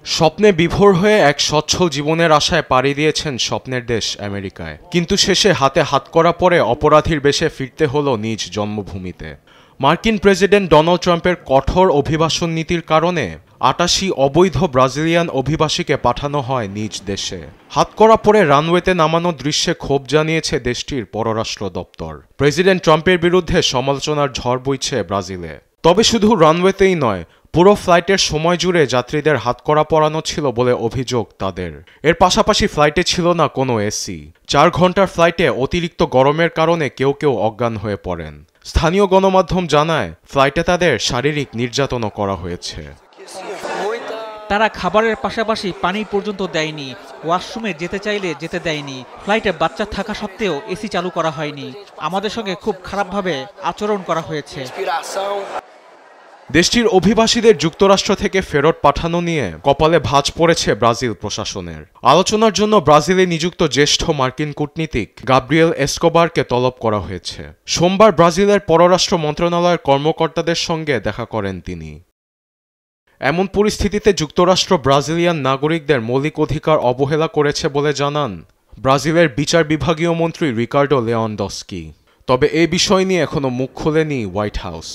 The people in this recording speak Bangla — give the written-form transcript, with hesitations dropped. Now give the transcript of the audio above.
স্বপ্নে বিভোর হয়ে এক সচ্ছল জীবনের আশায় পাড়ি দিয়েছেন স্বপ্নের দেশ আমেরিকায়, কিন্তু শেষে হাতে হাতকড়া পরে অপরাধীর বেশে ফিরতে হলো নিজ জন্মভূমিতে। মার্কিন প্রেসিডেন্ট ডোনাল্ড ট্রাম্পের কঠোর অভিবাসন নীতির কারণে ৮৮ অবৈধ ব্রাজিলিয়ান অভিবাসীকে পাঠানো হয় নিজ দেশে। হাতকড়া পরে রানওয়েতে নামানো দৃশ্যে ক্ষোভ জানিয়েছে দেশটির পররাষ্ট্র দপ্তর। প্রেসিডেন্ট ট্রাম্পের বিরুদ্ধে সমালোচনার ঝড় বইছে ব্রাজিলে। তবে শুধু রানওয়েতেই নয়, পুরো ফ্লাইটের সময় জুড়ে যাত্রীদের হাতকড়া পরানো ছিল বলে অভিযোগ তাদের। এর পাশাপাশি ফ্লাইটে ছিল না কোনো এসি। ৪ ঘন্টার ফ্লাইটে অতিরিক্ত গরমের কারণে কেউ কেউ অজ্ঞান হয়ে পড়েন। স্থানীয় গণমাধ্যম জানায়, ফ্লাইটে তাদের শারীরিক নির্যাতনও করা হয়েছে। তারা খাবারের পাশাপাশি পানি পর্যন্ত দেয়নি, ওয়াশরুমে যেতে চাইলে যেতে দেয়নি। ফ্লাইটে বাচ্চা থাকা সত্ত্বেও এসি চালু করা হয়নি। আমাদের সঙ্গে খুব খারাপভাবে আচরণ করা হয়েছে। দেশটির অভিবাসীদের যুক্তরাষ্ট্র থেকে ফেরত পাঠানো নিয়ে কপালে ভাঁজ পড়েছে ব্রাজিল প্রশাসনের। আলোচনার জন্য ব্রাজিলে নিযুক্ত জ্যেষ্ঠ মার্কিন কূটনীতিক গাব্রিয়েল এসকোবারকে তলব করা হয়েছে। সোমবার ব্রাজিলের পররাষ্ট্র মন্ত্রণালয়ের কর্মকর্তাদের সঙ্গে দেখা করেন তিনি। এমন পরিস্থিতিতে যুক্তরাষ্ট্র ব্রাজিলিয়ান নাগরিকদের মৌলিক অধিকার অবহেলা করেছে বলে জানান ব্রাজিলের বিচার বিভাগীয় মন্ত্রী রিকার্ডো লেওয়ানডস্কি। তবে এই বিষয় নিয়ে এখনো মুখ খোলেনি হোয়াইট হাউস।